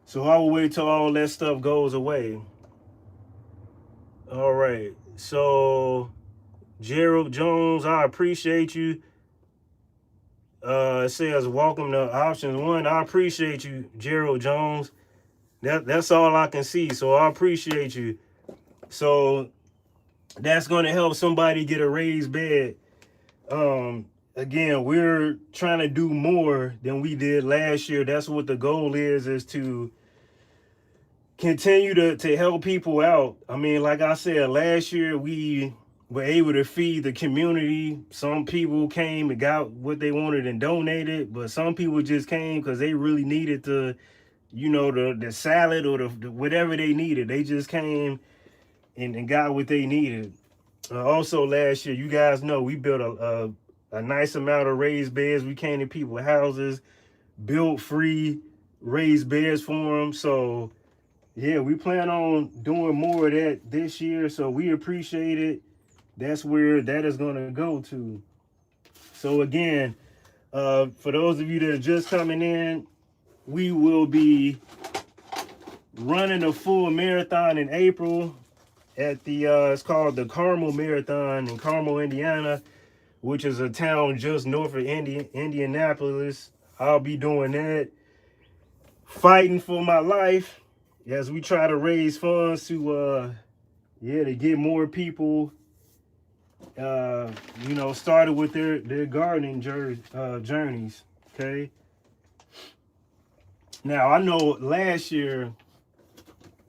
[SPEAKER 1] So I will wait till all that stuff goes away. All right. So Gerald Jones, I appreciate you. It says welcome to option 1. I appreciate you, Gerald Jones. That's all I can see. So I appreciate you. So that's gonna help somebody get a raised bed. Again, we're trying to do more than we did last year. That's what the goal is to continue to help people out. I mean, like I said, last year we were able to feed the community. Some people came and got what they wanted and donated, but some people just came because they really needed you know, the salad or the whatever they needed. They just came and got what they needed. Also last year, you guys know we built a nice amount of raised beds. We came to people's houses, built free raised beds for them. So yeah, we plan on doing more of that this year. So we appreciate it. That's where that is going to go to. So again, for those of you that are just coming in, we will be running a full marathon in April at the it's called the Carmel Marathon in Carmel, Indiana, which is a town just north of Indianapolis. I'll be doing that, fighting for my life as we try to raise funds to to get more people you know, started with their gardening journeys. Okay. Now I know last year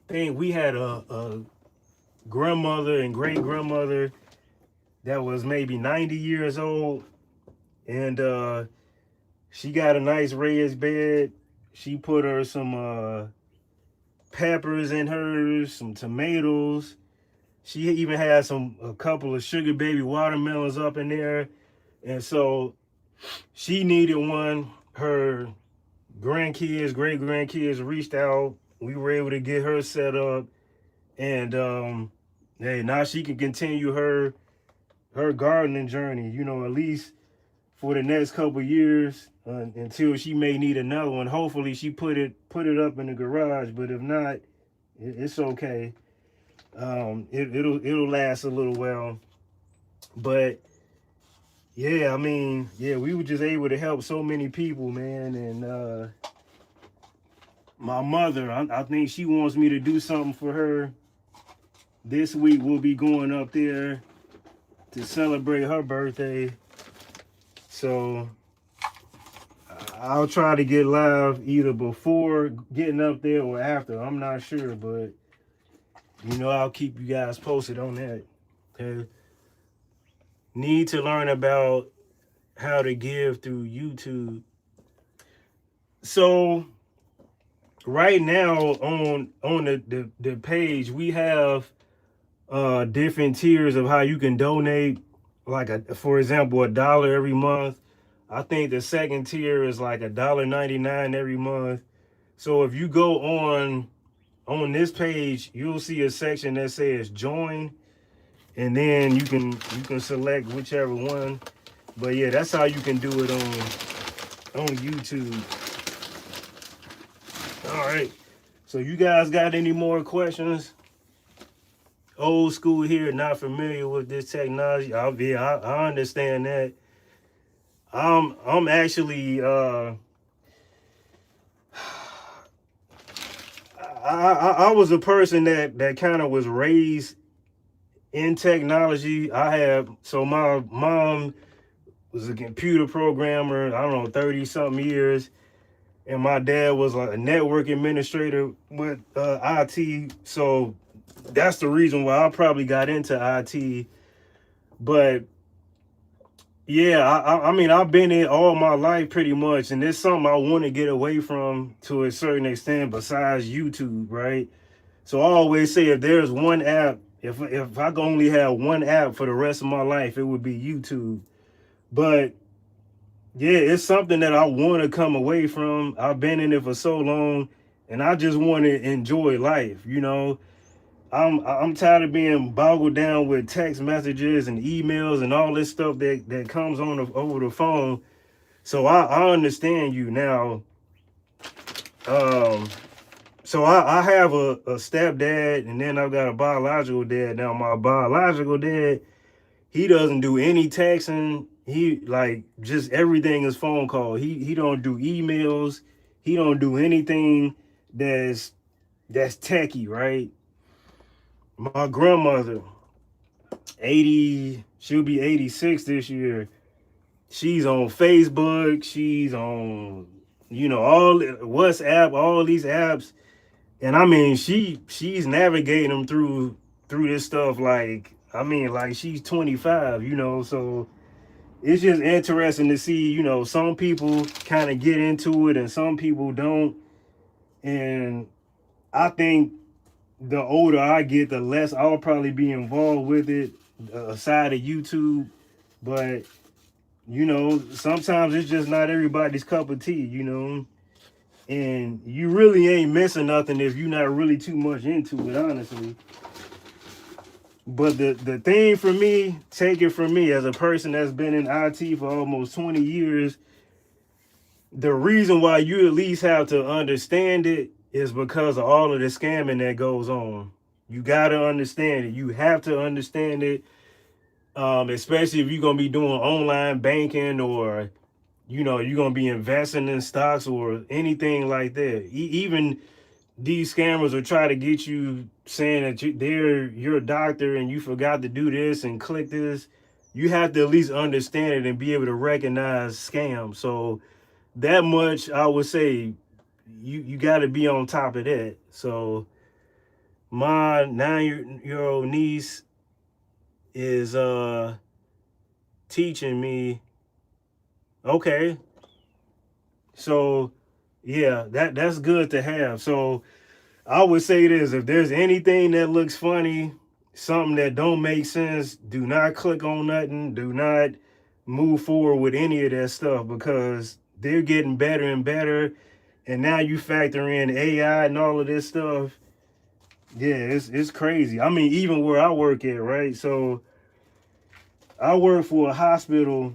[SPEAKER 1] think we had a grandmother and great grandmother that was maybe 90 years old, and she got a nice raised bed. She put her some peppers in hers, some tomatoes. She even had a couple of sugar baby watermelons up in there, and so she needed one. Her grandkids, great grandkids reached out. We were able to get her set up, and hey, now she can continue her gardening journey. You know, at least for the next couple years until she may need another one. Hopefully, she put it up in the garage. But if not, it's okay. It'll last a little while. But yeah, I mean, yeah, we were just able to help so many people, man. And my mother, I think she wants me to do something for her. This week we'll be going up there to celebrate her birthday. So I'll try to get live either before getting up there or after. I'm not sure, but you know, I'll keep you guys posted on that. Okay. Need to learn about how to give through YouTube. So right now on the page we have different tiers of how you can donate, like for example $1 every month. I think the second tier is like $1.99 every month. So if you go on this page, you'll see a section that says join, and then you can select whichever one. But yeah, that's how you can do it on YouTube. All right, so you guys got any more questions? Old school here, not familiar with this technology. I understand that. I'm actually I was a person that kind of was raised in technology. So my mom was a computer programmer, I don't know, 30 something years. And my dad was like a network administrator with IT. So that's the reason why I probably got into IT. But yeah, I mean, I've been in all my life pretty much, and it's something I want to get away from to a certain extent besides YouTube, right? So I always say if there's one app, if I could only have one app for the rest of my life, it would be YouTube. But yeah, it's something that I want to come away from. I've been in it for so long, and I just want to enjoy life, you know. I'm tired of being boggled down with text messages and emails and all this stuff that comes on over the phone. So I understand you now. So I have a stepdad, and then I've got a biological dad. Now my biological dad, he doesn't do any texting. He like just everything is phone call. He don't do emails. He don't do anything that's techie, right? My grandmother, 80, she'll be 86 this year. She's on Facebook. She's on, you know, all WhatsApp, all these apps. And I mean, she's navigating them through this stuff like, I mean, like she's 25, you know, so it's just interesting to see, you know, some people kind of get into it and some people don't. And I think the older I get, the less I'll probably be involved with it, aside of YouTube. But you know, sometimes it's just not everybody's cup of tea, you know. And you really ain't missing nothing if you're not really too much into it, honestly. But the thing for me, take it from me, as a person that's been in IT for almost 20 years, the reason why you at least have to understand it is because of all of the scamming that goes on. You got to understand it. You have to understand it, especially if you're going to be doing online banking, or, you know, you're going to be investing in stocks or anything like that. Even these scammers will try to get you saying that they're your doctor and you forgot to do this and click this. You have to at least understand it and be able to recognize scams. So that much I would say you got to be on top of that. So my 9-year-old niece is teaching me. Okay, so yeah, that's good to have. So I would say this: if there's anything that looks funny, something that don't make sense, do not click on nothing. Do not move forward with any of that stuff because they're getting better and better. And now you factor in AI and all of this stuff. Yeah, it's crazy. I mean, even where I work at, right? So I work for a hospital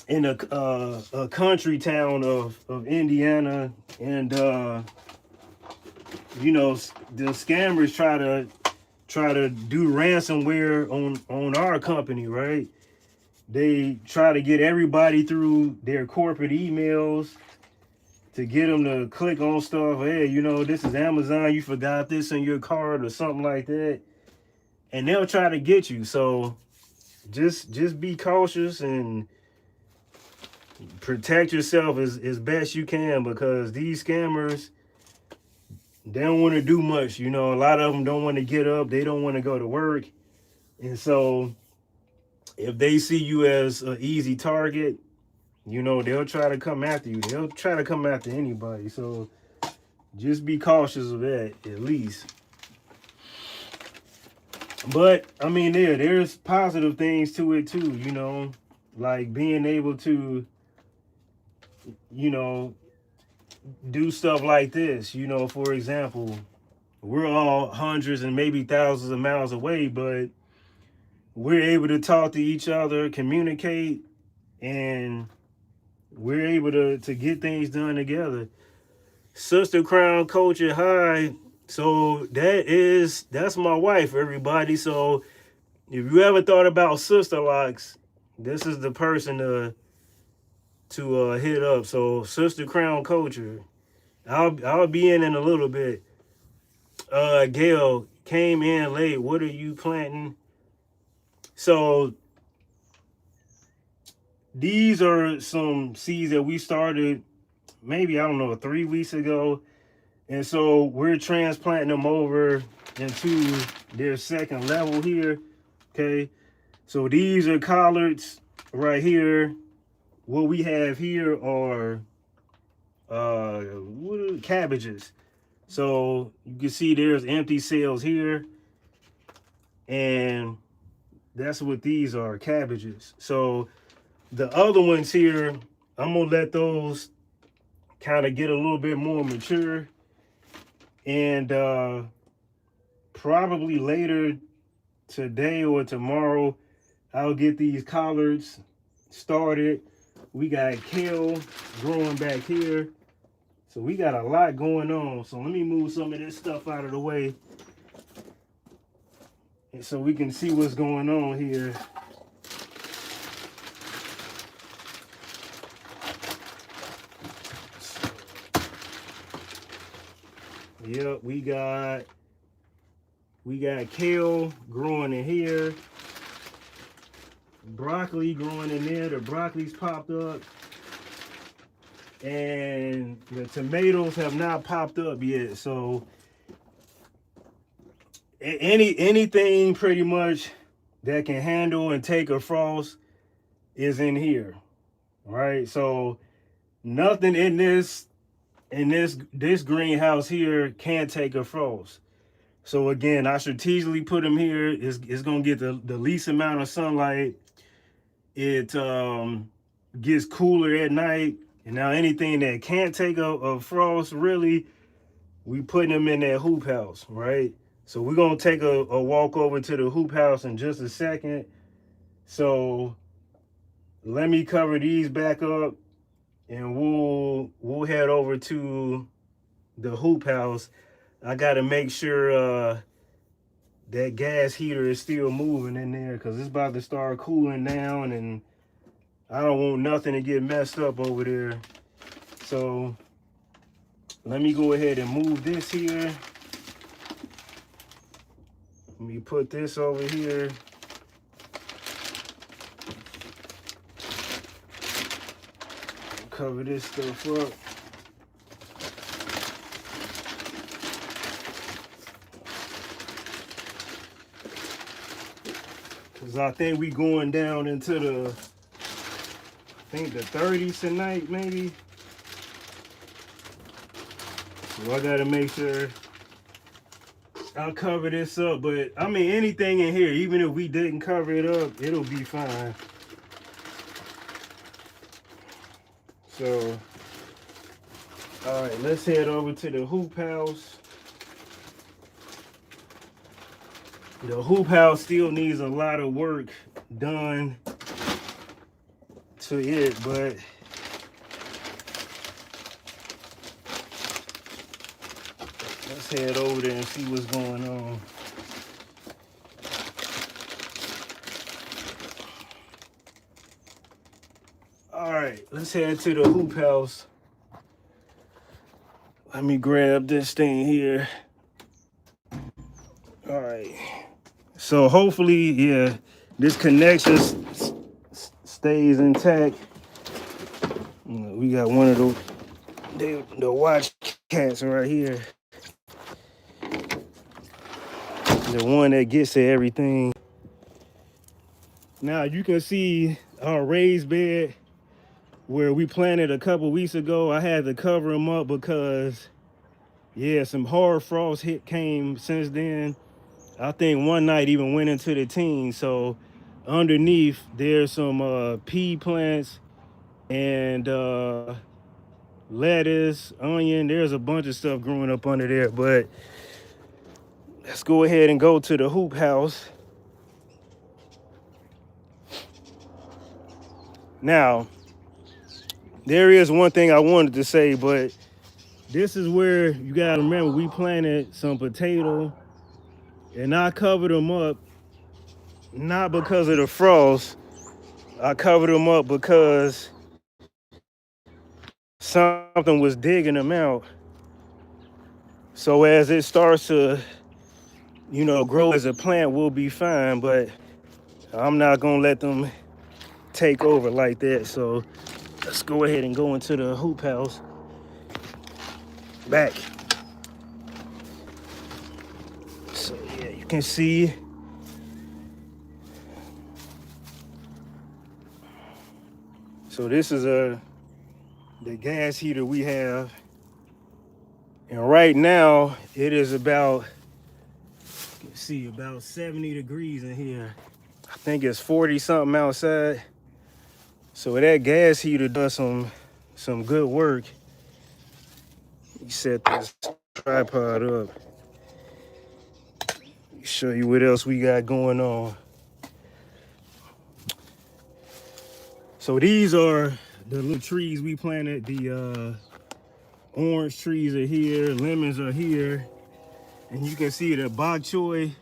[SPEAKER 1] in a country town of Indiana, and you know the scammers try to do ransomware on our company, right? They try to get everybody through their corporate emails to get them to click on stuff. Hey, you know, this is Amazon. You forgot this in your card or something like that, and they'll try to get you. So just be cautious and protect yourself as best you can because these scammers, they don't want to do much. You know, a lot of them don't want to get up. They don't want to go to work. And so if they see you as an easy target, you know, they'll try to come after you. They'll try to come after anybody. So just be cautious of that at least. But I mean, there's positive things to it too, you know, like being able to, you know, do stuff like this. You know, for example, we're all hundreds and maybe thousands of miles away, but we're able to talk to each other, communicate, and we're able to get things done together. Sister Crown Culture High. So that's my wife, everybody. So if you ever thought about sister locks, this is the person to hit up. So Sister Crown Culture. I'll be in a little bit. Gail came in late. What are you planting? So these are some seeds that we started maybe, I don't know, 3 weeks ago. And so we're transplanting them over into their second level here. Okay. So these are collards right here. What we have here are cabbages. So you can see there's empty cells here. And that's what these are, cabbages. So the other ones here, I'm gonna let those kind of get a little bit more mature. And probably later today or tomorrow, I'll get these collards started. We got kale growing back here. So we got a lot going on. So let me move some of this stuff out of the way, and so we can see what's going on here. Yep, we got kale growing in here, broccoli growing in there. The broccoli's popped up, and the tomatoes have not popped up yet. So anything pretty much that can handle and take a frost is in here. All right, so nothing in this greenhouse here can't take a frost. So again, I strategically put them here. It's gonna get the least amount of sunlight. It gets cooler at night. And now anything that can't take a frost, really, we putting them in that hoop house, right? So we're gonna take a walk over to the hoop house in just a second. So let me cover these back up, and we'll head over to the hoop house. I gotta make sure that gas heater is still moving in there because it's about to start cooling down, and I don't want nothing to get messed up over there. So let me go ahead and move this here. Let me put this over here. Cover this stuff up. Cause I think we going down into the, I think the 30s tonight, maybe. So I gotta make sure I'll cover this up. But I mean, anything in here, even if we didn't cover it up, it'll be fine. So, all right, let's head over to the hoop house. The hoop house still needs a lot of work done to it, but let's head over there and see what's going on. All right, let's head to the hoop house. Let me grab this thing here. All right. So hopefully, yeah, this connection stays intact. We got one of the watch cats right here. The one that gets to everything. Now you can see our raised bed where we planted a couple weeks ago. I had to cover them up because, yeah, some hard frost came since then. I think one night even went into the teens. So underneath there's some pea plants and lettuce, onion. There's a bunch of stuff growing up under there. But let's go ahead and go to the hoop house. Now, there is one thing I wanted to say, but this is where you gotta remember we planted some potato and I covered them up not because of the frost. I covered them up because something was digging them out. So as it starts to, grow as a plant, we'll be fine, but I'm not gonna let them take over like that. So let's go ahead and go into the hoop house. Back. So yeah, you can see. So this is the gas heater we have. And right now it is about, let's see, about 70 degrees in here. I think it's 40 something outside. So that gas heater does some good work. You set this tripod up. Show you what else we got going on. So these are the little trees we planted. The orange trees are here, lemons are here, and you can see the bok choy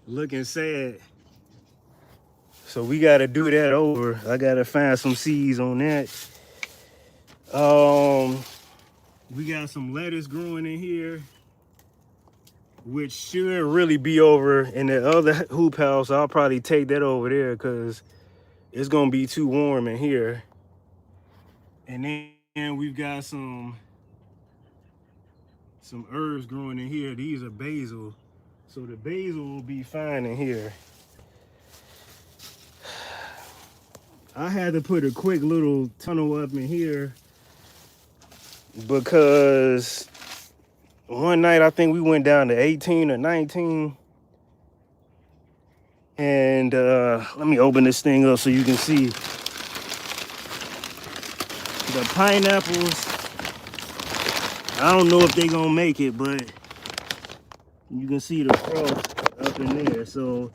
[SPEAKER 1] looking sad. So we got to do that over. I got to find some seeds on that. We got some lettuce growing in here, which should really be over in the other hoop house. I'll probably take that over there because it's gonna be too warm in here. And then we've got some herbs growing in here. These are basil. So the basil will be fine in here. I had to put a quick little tunnel up in here because one night I think we went down to 18 or 19. And let me open this thing up so you can see. The pineapples, I don't know if they're gonna make it, but you can see the frost up in there. So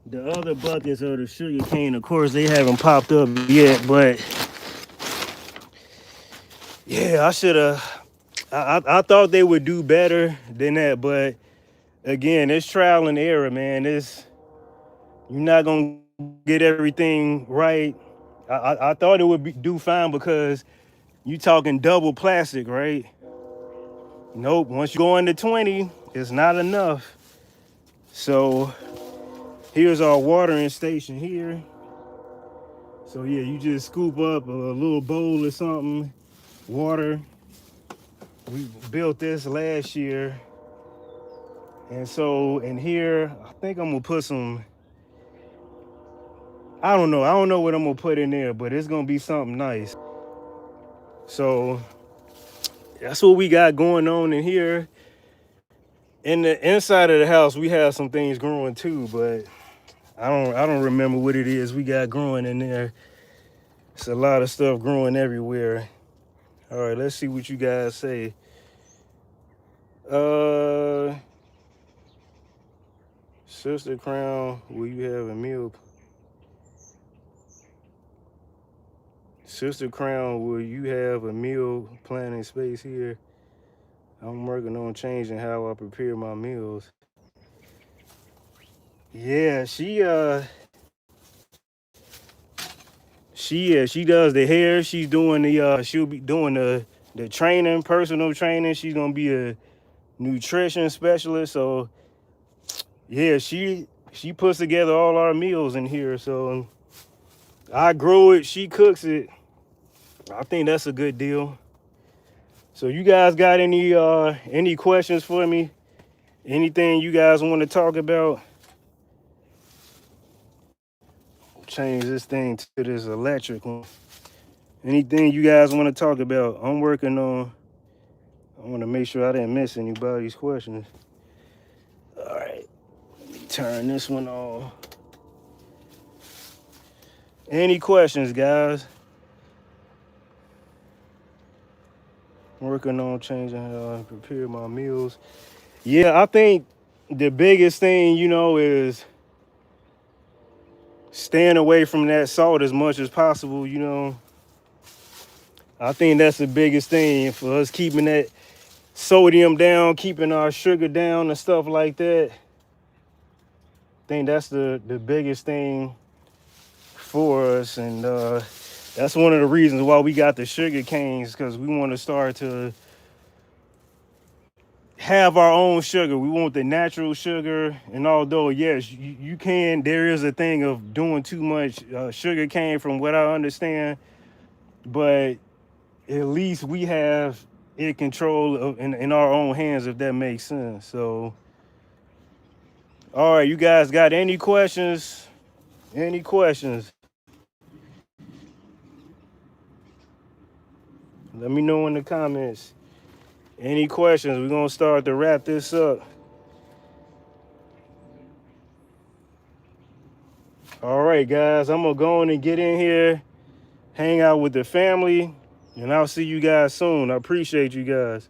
[SPEAKER 1] the other buckets of the sugar cane, of course, they haven't popped up yet, but yeah, I thought they would do better than that, but again, it's trial and error, man. You're not gonna get everything right. I thought it would do fine because you talking double plastic, right? Nope, once you go into 20, it's not enough. So here's our watering station here. So yeah, you just scoop up a little bowl or something, water. We built this last year And so in here, I think I'm gonna put some, I don't know what I'm gonna put in there, but it's gonna be something nice. So that's what we got going on in here. In the inside of the house, we have some things growing too, but I don't remember what it is we got growing in there. It's a lot of stuff growing everywhere. All right, let's see what you guys say. Sister Crown, will you have a meal? Sister Crown, will you have a meal planning space here? I'm working on changing how I prepare my meals. Yeah, she does the hair. She's doing she'll be doing the training, personal training. She's gonna be a nutrition specialist. So yeah, she puts together all our meals in here. So I grow it, she cooks it. I think that's a good deal. So you guys got any questions for me? Anything you guys want to talk about? Change this thing to this electric one. Anything you guys want to talk about? I'm working on. I want to make sure I didn't miss anybody's questions. All right, let me turn this one off. Any questions, guys? Working on changing how I prepare my meals. Yeah, I think the biggest thing, is staying away from that salt as much as possible. I think that's the biggest thing for us, keeping that sodium down, keeping our sugar down and stuff like that. I think that's the biggest thing for us, and that's one of the reasons why we got the sugar canes, because we want to start to have our own sugar. We want the natural sugar, and although yes, you can, there is a thing of doing too much sugar cane, from what I understand, but at least we have it control in our own hands, if that makes sense. So, all right, you guys got any questions? Any questions? Let me know in the comments. Any questions? We're gonna start to wrap this up. All right, guys, I'm gonna go on and get in here, hang out with the family, and I'll see you guys soon. I appreciate you guys.